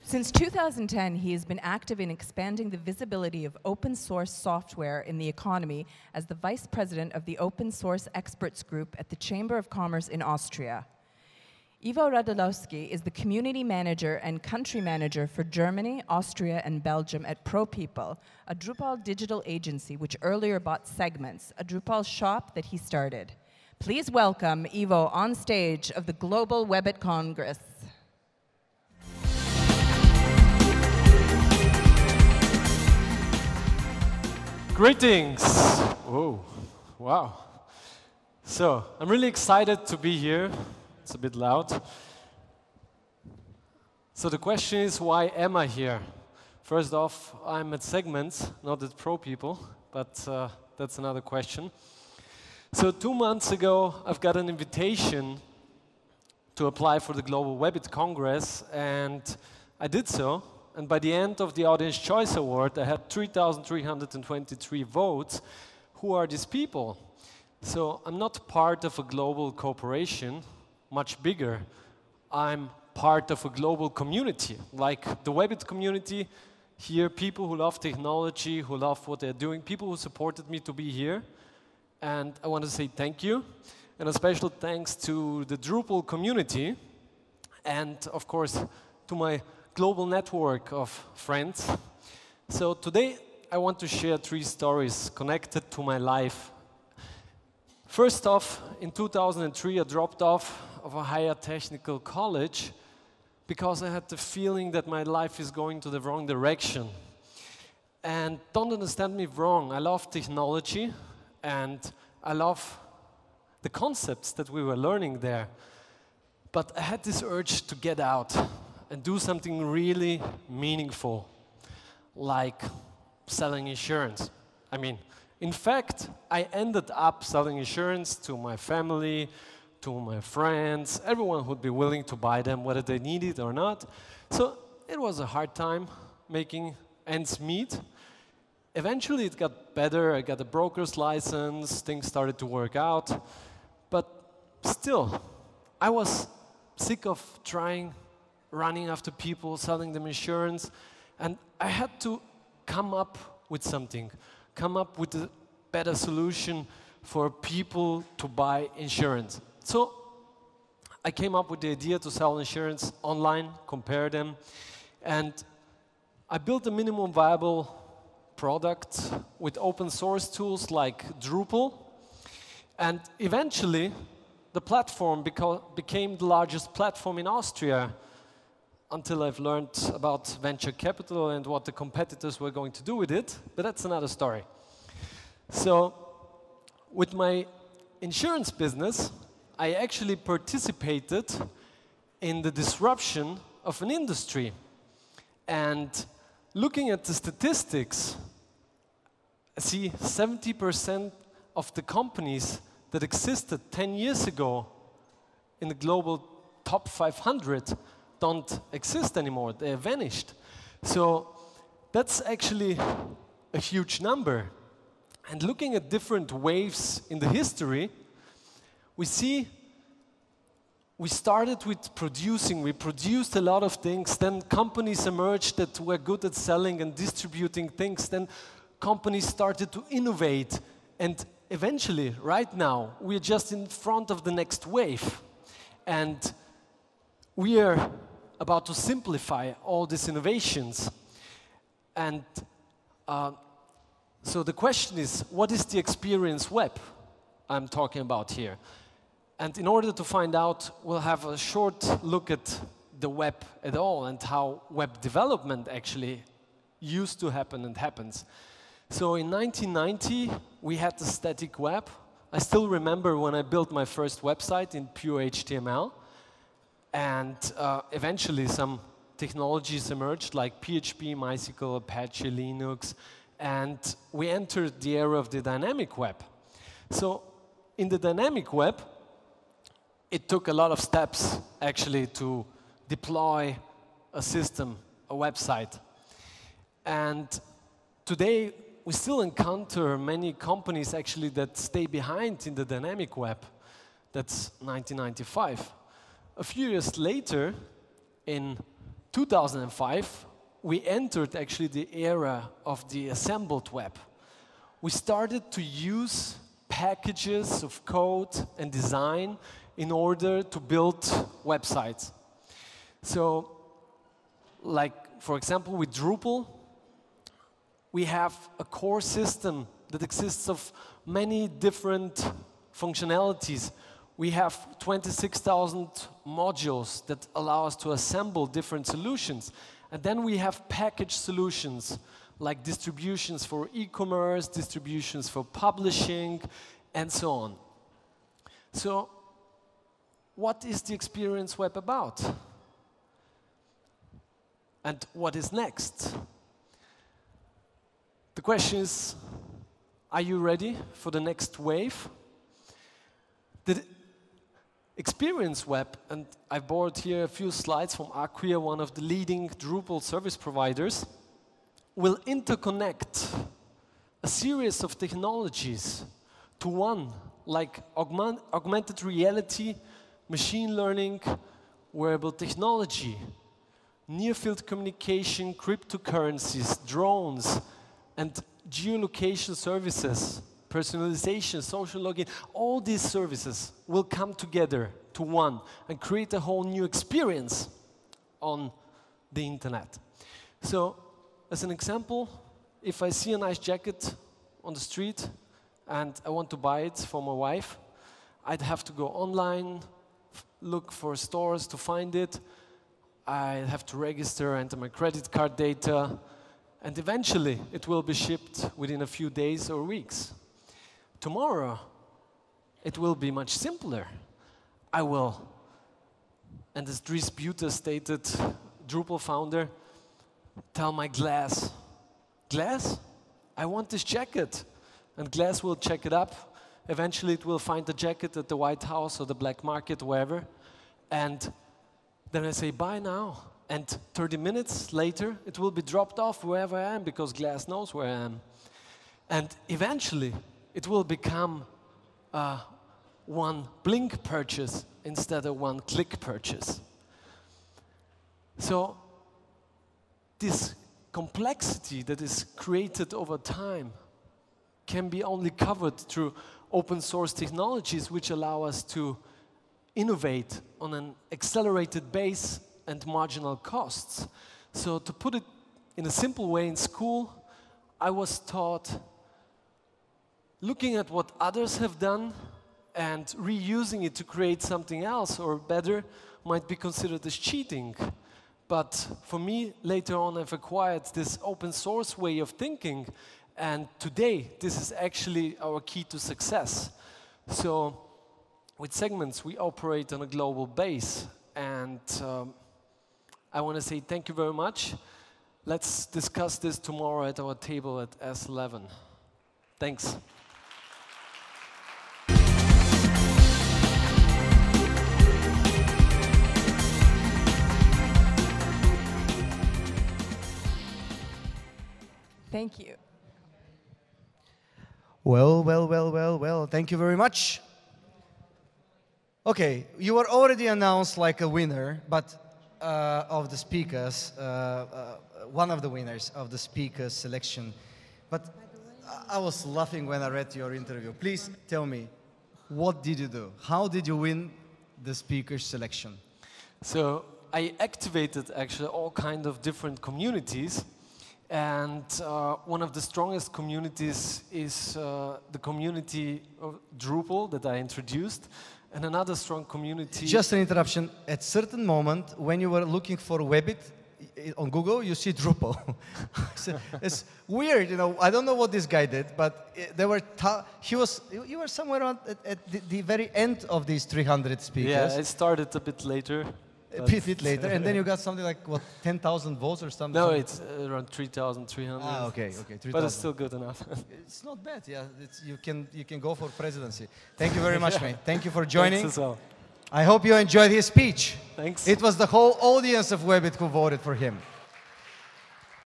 Since 2010, he has been active in expanding the visibility of open source software in the economy as the Vice President of the Open Source Experts Group at the Chamber of Commerce in Austria. Ivo RADULOVSKI is the Community Manager and Country Manager for Germany, Austria, and Belgium at ProPeople, a Drupal digital agency which earlier bought Segments, a Drupal shop that he started. Please welcome Ivo on stage of the Global Webit Congress. Greetings! Oh, wow. So, I'm really excited to be here. It's a bit loud. So the question is, why am I here? First off, I'm at Segments, not at ProPeople, but that's another question. So 2 months ago, I've got an invitation to apply for the Global Webit Congress, and I did so. And by the end of the Audience Choice Award, I had 3,323 votes. Who are these people? So I'm not part of a global corporation, much bigger. I'm part of a global community, like the Webit community. Here, people who love technology, who love what they're doing, people who supported me to be here. And I want to say thank you. And a special thanks to the Drupal community, and of course, to my global network of friends. So today I want to share 3 stories connected to my life. First off, in 2003 I dropped off of a higher technical college because I had the feeling that my life is going to the wrong direction. And don't understand me wrong, I love technology and I love the concepts that we were learning there. But I had this urge to get out and do something really meaningful, like selling insurance. I mean, in fact, I ended up selling insurance to my family, to my friends, everyone who'd be willing to buy them, whether they need it or not. So it was a hard time making ends meet. Eventually it got better, I got a broker's license, things started to work out, but still, I was sick of running after people, selling them insurance, and I had to come up with something, come up with a better solution for people to buy insurance. So I came up with the idea to sell insurance online, compare them, and I built a minimum viable product with open source tools like Drupal, and eventually the platform became the largest platform in Austria, until I've learned about venture capital and what the competitors were going to do with it, but that's another story. So, with my insurance business, I actually participated in the disruption of an industry. And looking at the statistics, I see 70% of the companies that existed 10 years ago in the global top 500 don't exist anymore, they have vanished. So that's actually a huge number. And looking at different waves in the history, we see we started with producing, we produced a lot of things, then companies emerged that were good at selling and distributing things, then companies started to innovate, and eventually, right now, we're just in front of the next wave. And we are about to simplify all these innovations. And so the question is, what is the experience web I'm talking about here? And in order to find out, we'll have a short look at the web at all and how web development actually used to happen and happens. So in 1990, we had the static web. I still remember when I built my first website in pure HTML. And eventually some technologies emerged like PHP, MySQL, Apache, Linux, and we entered the era of the dynamic web. So in the dynamic web, it took a lot of steps actually to deploy a system, a website. And today we still encounter many companies actually that stay behind in the dynamic web. That's 1995. A few years later, in 2005, we entered actually the era of the assembled web. We started to use packages of code and design in order to build websites. So, like, for example, with Drupal, we have a core system that exists of many different functionalities. We have 26,000 modules that allow us to assemble different solutions. And then we have package solutions, like distributions for e-commerce, distributions for publishing, and so on. So, what is the experience web about? And what is next? The question is, are you ready for the next wave? The experience web, and I borrowed here a few slides from Acquia, one of the leading Drupal service providers, will interconnect a series of technologies to one, like augmented reality, machine learning, wearable technology, near-field communication, cryptocurrencies, drones, and geolocation services, personalization, social login. All these services will come together to one and create a whole new experience on the internet. So, as an example, if I see a nice jacket on the street and I want to buy it for my wife, I'd have to go online, look for stores to find it. I have to register, enter my credit card data, and eventually it will be shipped within a few days or weeks. Tomorrow, it will be much simpler. I will, and as Dries Buter stated, Drupal founder, tell my Glass, Glass, I want this jacket. And Glass will check it up. Eventually it will find the jacket at the White House or the black market, wherever. And then I say, buy now. And 30 minutes later, it will be dropped off wherever I am, because Glass knows where I am. And eventually, it will become one blink purchase instead of one click purchase. So, this complexity that is created over time can be only covered through open source technologies, which allow us to innovate on an accelerated base and marginal costs. So to put it in a simple way, in school, I was taught looking at what others have done and reusing it to create something else or better might be considered as cheating. But for me, later on, I've acquired this open source way of thinking, and today, this is actually our key to success. So with Segments, we operate on a global base, and I want to say thank you very much. Let's discuss this tomorrow at our table at S11. Thanks. Thank you. Well. Thank you very much. Okay, you were already announced like a winner, but of the speakers, one of the winners of the speakers selection. But I was laughing when I read your interview. Please tell me, what did you do? How did you win the speakers selection? So I activated actually all kinds of different communities. And one of the strongest communities is the community of Drupal that I introduced, and another strong community... Just an interruption. At certain moment, when you were looking for Webit on Google, you see Drupal. It's weird, you know. I don't know what this guy did, but there were you were somewhere at the very end of these 300 speakers. Yeah, it started a bit later. A bit later, and then you got something like, what, 10,000 votes or something? No, it's around 3,300. Ah, okay, 3,000. But it's still good enough. It's not bad, yeah. You can go for presidency. Thank you very much, mate. Thank you for joining. Thanks as well. I hope you enjoyed his speech. Thanks. It was the whole audience of Webit who voted for him.